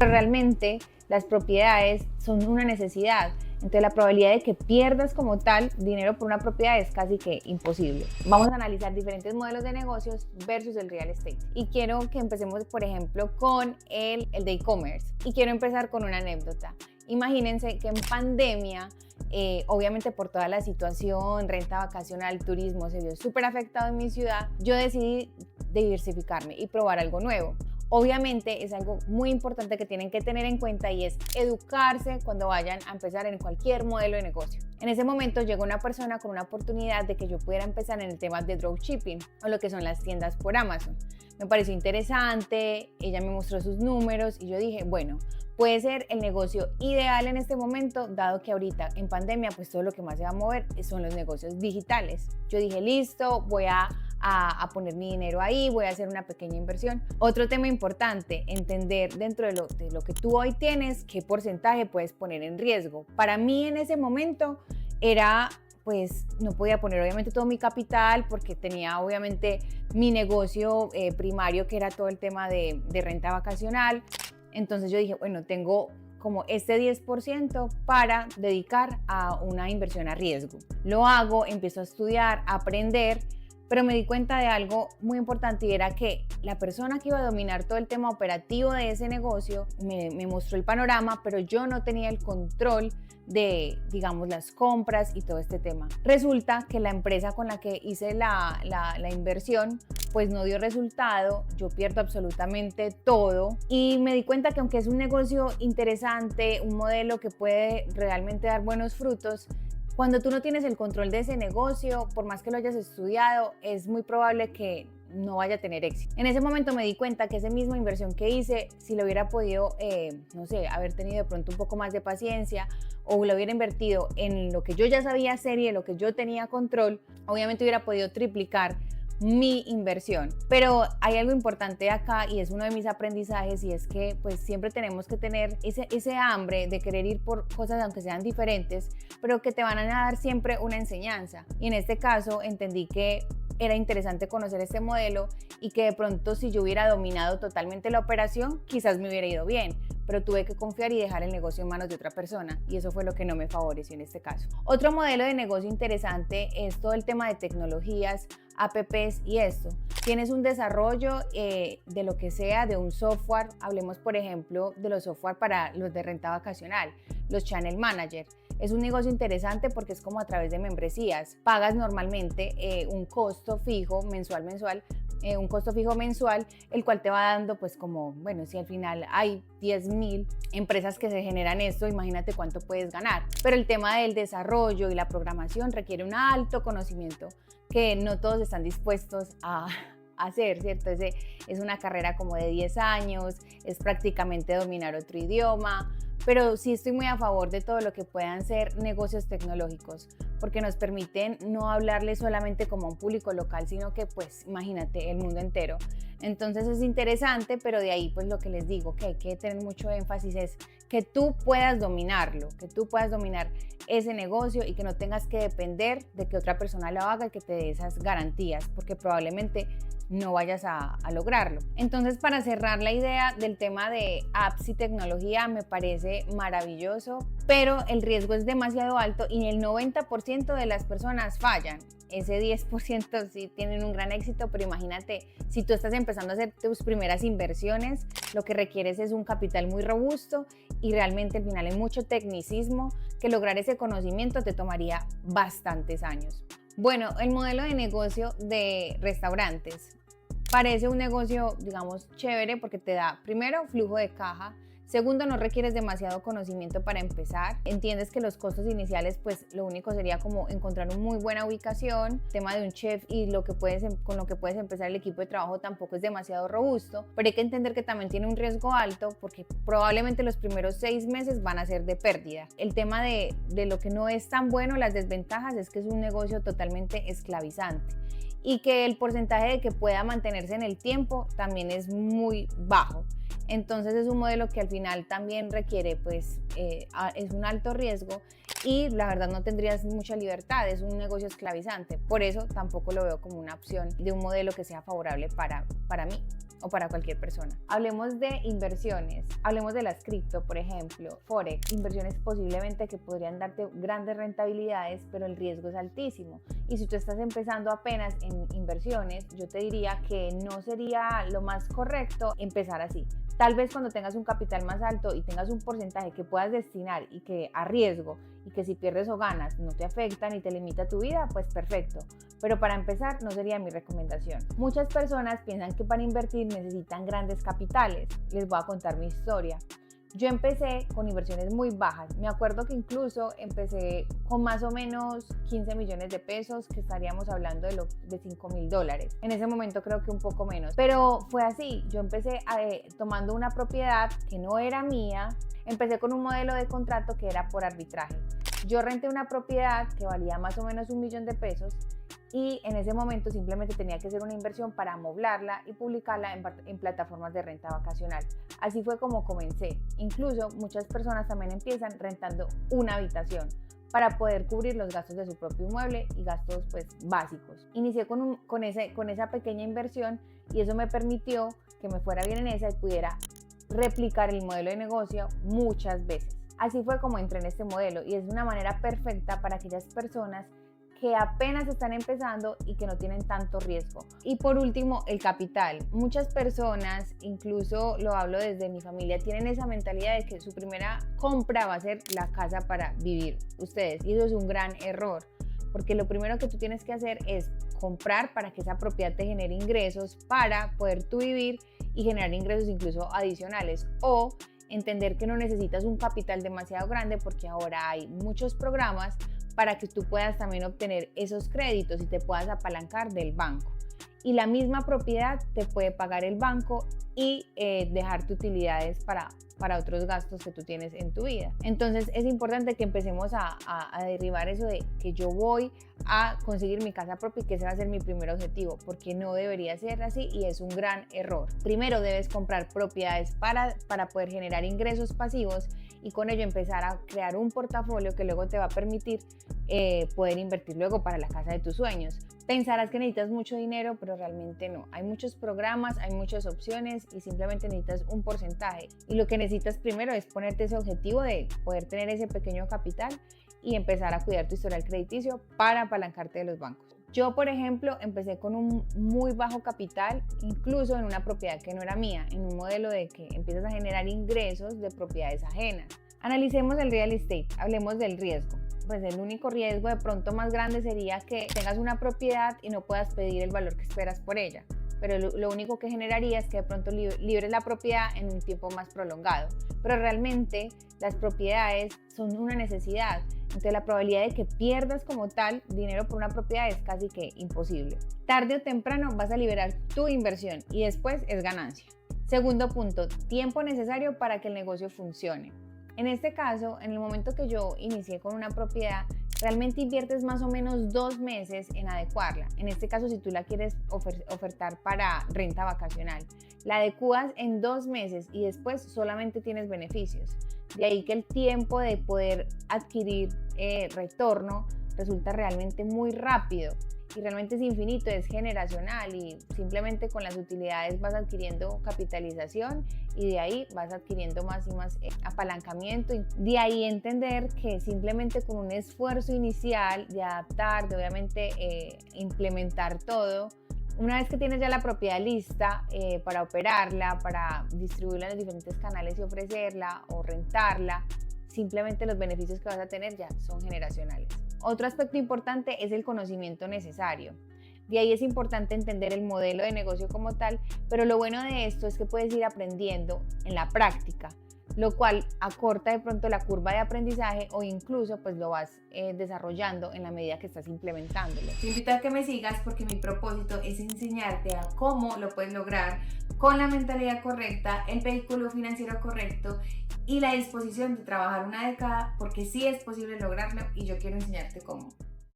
Pero realmente las propiedades son una necesidad. Entonces la probabilidad de que pierdas como tal dinero por una propiedad es casi que imposible. Vamos a analizar diferentes modelos de negocios versus el real estate. Y quiero que empecemos, por ejemplo, con el de e-commerce. Y quiero empezar con una anécdota. Imagínense que en pandemia, obviamente por toda la situación, renta vacacional, turismo, se vio súper afectado en mi ciudad, yo decidí diversificarme y probar algo nuevo. Obviamente es algo muy importante que tienen que tener en cuenta y es educarse cuando vayan a empezar en cualquier modelo de negocio. En ese momento llegó una persona con una oportunidad de que yo pudiera empezar en el tema de dropshipping o lo que son las tiendas por Amazon. Me pareció interesante, ella me mostró sus números y yo dije, bueno, puede ser el negocio ideal en este momento, dado que ahorita en pandemia pues todo lo que más se va a mover son los negocios digitales. Yo dije, listo, voy a poner mi dinero ahí, voy a hacer una pequeña inversión. Otro tema importante, entender dentro de lo que tú hoy tienes, qué porcentaje puedes poner en riesgo. Para mí en ese momento era, pues no podía poner obviamente todo mi capital porque tenía obviamente mi negocio primario, que era todo el tema de renta vacacional. Entonces yo dije, bueno, tengo como este 10% para dedicar a una inversión a riesgo. Lo hago, empiezo a estudiar, a aprender, pero me di cuenta de algo muy importante y era que la persona que iba a dominar todo el tema operativo de ese negocio me mostró el panorama, pero yo no tenía el control de, digamos, las compras y todo este tema. Resulta que la empresa con la que hice la inversión pues no dio resultado, yo pierdo absolutamente todo y me di cuenta que aunque es un negocio interesante, un modelo que puede realmente dar buenos frutos, cuando tú no tienes el control de ese negocio, por más que lo hayas estudiado, es muy probable que no vaya a tener éxito. En ese momento me di cuenta que esa misma inversión que hice, si lo hubiera podido, no sé, haber tenido de pronto un poco más de paciencia o lo hubiera invertido en lo que yo ya sabía hacer y en lo que yo tenía control, obviamente hubiera podido triplicar mi inversión. Pero hay algo importante acá y es uno de mis aprendizajes y es que pues siempre tenemos que tener ese hambre de querer ir por cosas aunque sean diferentes, pero que te van a dar siempre una enseñanza. Y en este caso entendí que era interesante conocer este modelo y que de pronto si yo hubiera dominado totalmente la operación, quizás me hubiera ido bien, pero tuve que confiar y dejar el negocio en manos de otra persona y eso fue lo que no me favoreció en este caso. Otro modelo de negocio interesante es todo el tema de tecnologías, apps y esto. Tienes un desarrollo de lo que sea, de un software, hablemos por ejemplo de los software para los de renta vacacional, los channel manager. Es un negocio interesante porque es como a través de membresías. Pagas normalmente un costo fijo mensual, un costo fijo mensual, el cual te va dando pues como, bueno, si al final hay 10.000 empresas que se generan esto, imagínate cuánto puedes ganar. Pero el tema del desarrollo y la programación requiere un alto conocimiento que no todos están dispuestos a hacer, ¿cierto? Es una carrera como de 10 años, es prácticamente dominar otro idioma, pero sí estoy muy a favor de todo lo que puedan ser negocios tecnológicos, porque nos permiten no hablarle solamente como a un público local, sino que pues imagínate el mundo entero. Entonces es interesante, pero de ahí pues lo que les digo, que hay que tener mucho énfasis es que tú puedas dominarlo, que tú puedas dominar ese negocio y que no tengas que depender de que otra persona lo haga y que te dé esas garantías, porque probablemente no vayas a lograrlo. Entonces, para cerrar la idea del tema de apps y tecnología, me parece maravilloso, pero el riesgo es demasiado alto y el 90% de las personas fallan. Ese 10% sí tienen un gran éxito, pero imagínate, si tú estás empezando a hacer tus primeras inversiones, lo que requieres es un capital muy robusto y realmente al final hay mucho tecnicismo que lograr ese conocimiento te tomaría bastantes años. Bueno, el modelo de negocio de restaurantes parece un negocio, digamos, chévere porque te da, primero, flujo de caja. Segundo, no requieres demasiado conocimiento para empezar. Entiendes que los costos iniciales, pues lo único sería como encontrar una muy buena ubicación. El tema de un chef y con lo que puedes empezar el equipo de trabajo tampoco es demasiado robusto. Pero hay que entender que también tiene un riesgo alto porque probablemente los primeros 6 meses van a ser de pérdida. El tema de lo que no es tan bueno, las desventajas, es que es un negocio totalmente esclavizante y que el porcentaje de que pueda mantenerse en el tiempo también es muy bajo. Entonces es un modelo que al final también requiere, pues, es un alto riesgo y la verdad no tendrías mucha libertad, es un negocio esclavizante. Por eso tampoco lo veo como una opción de un modelo que sea favorable para mí. o para cualquier persona. Hablemos de inversiones, hablemos de las cripto, por ejemplo, Forex, inversiones posiblemente que podrían darte grandes rentabilidades, pero el riesgo es altísimo. Y si tú estás empezando apenas en inversiones, yo te diría que no sería lo más correcto empezar así. Tal vez cuando tengas un capital más alto y tengas un porcentaje que puedas destinar y que a riesgo y que si pierdes o ganas no te afecta ni te limita tu vida, pues perfecto. Pero para empezar no sería mi recomendación. Muchas personas piensan que para invertir necesitan grandes capitales. Les voy a contar mi historia. Yo empecé con inversiones muy bajas. Me acuerdo que incluso empecé con más o menos 15 millones de pesos, que estaríamos hablando de $5,000. En ese momento creo que un poco menos. Pero fue así. Yo empecé tomando una propiedad que no era mía. Empecé con un modelo de contrato que era por arbitraje. Yo renté una propiedad que valía más o menos $1 millón y en ese momento simplemente tenía que hacer una inversión para amoblarla y publicarla en plataformas de renta vacacional. Así fue como comencé. Incluso muchas personas también empiezan rentando una habitación para poder cubrir los gastos de su propio inmueble y gastos pues básicos. Inicié con esa pequeña inversión y eso me permitió que me fuera bien en esa y pudiera replicar el modelo de negocio muchas veces. Así fue como entré en este modelo y es una manera perfecta para aquellas personas que apenas están empezando y que no tienen tanto riesgo. Y por último, el capital. Muchas personas, incluso lo hablo desde mi familia, tienen esa mentalidad de que su primera compra va a ser la casa para vivir ustedes. Y eso es un gran error, porque lo primero que tú tienes que hacer es comprar para que esa propiedad te genere ingresos para poder tú vivir y generar ingresos incluso adicionales, o entender que no necesitas un capital demasiado grande porque ahora hay muchos programas para que tú puedas también obtener esos créditos y te puedas apalancar del banco. Y la misma propiedad te puede pagar el banco y dejarte utilidades para otros gastos que tú tienes en tu vida. Entonces es importante que empecemos a derribar eso de que yo voy a conseguir mi casa propia y que ese va a ser mi primer objetivo, porque no debería ser así y es un gran error. Primero debes comprar propiedades para poder generar ingresos pasivos y con ello empezar a crear un portafolio que luego te va a permitir poder invertir luego para la casa de tus sueños. Pensarás que necesitas mucho dinero, pero realmente no. Hay muchos programas, hay muchas opciones y simplemente necesitas un porcentaje. Y lo que necesitas primero es ponerte ese objetivo de poder tener ese pequeño capital y empezar a cuidar tu historial crediticio para apalancarte de los bancos. Yo, por ejemplo, empecé con un muy bajo capital, incluso en una propiedad que no era mía, en un modelo de que empiezas a generar ingresos de propiedades ajenas. Analicemos el real estate, hablemos del riesgo. Pues el único riesgo de pronto más grande sería que tengas una propiedad y no puedas pedir el valor que esperas por ella. Pero lo único que generaría es que de pronto libres la propiedad en un tiempo más prolongado. Pero realmente las propiedades son una necesidad. Entonces la probabilidad de que pierdas como tal dinero por una propiedad es casi que imposible. Tarde o temprano vas a liberar tu inversión y después es ganancia. Segundo punto, tiempo necesario para que el negocio funcione. En este caso, en el momento que yo inicié con una propiedad, realmente inviertes más o menos 2 meses en adecuarla. En este caso, si tú la quieres ofertar para renta vacacional, la adecuas en 2 meses y después solamente tienes beneficios. De ahí que el tiempo de poder adquirir retorno resulta realmente muy rápido y realmente es infinito, es generacional y simplemente con las utilidades vas adquiriendo capitalización y de ahí vas adquiriendo más y más apalancamiento. De ahí entender que simplemente con un esfuerzo inicial de adaptar, de obviamente implementar todo, una vez que tienes ya la propiedad lista para operarla, para distribuirla en los diferentes canales y ofrecerla o rentarla, simplemente los beneficios que vas a tener ya son generacionales. Otro aspecto importante es el conocimiento necesario. De ahí es importante entender el modelo de negocio como tal, pero lo bueno de esto es que puedes ir aprendiendo en la práctica, lo cual acorta de pronto la curva de aprendizaje o incluso pues lo vas desarrollando en la medida que estás implementándolo. Te invito a que me sigas porque mi propósito es enseñarte a cómo lo puedes lograr con la mentalidad correcta, el vehículo financiero correcto y la disposición de trabajar una década, porque sí es posible lograrlo y yo quiero enseñarte cómo.